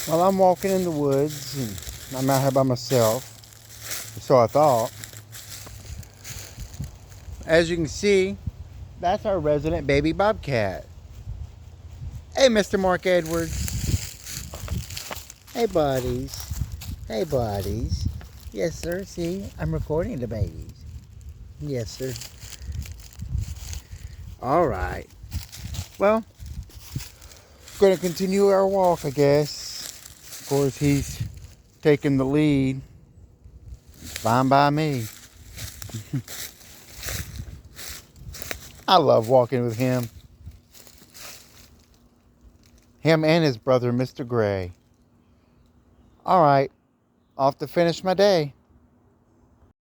Well, I'm walking in the woods and I'm out here by myself. So I thought. As you can see, that's our resident baby bobcat. Hey, Mr. Mark Edwards. Hey, buddies. Hey, buddies. Yes, sir. See, I'm recording the babies. Yes, sir. All right. Well, going to continue our walk, I guess. Of course, he's taking the lead. It's fine by me. I love walking with him. Him and his brother, Mr. Gray. All right. Off to finish my day.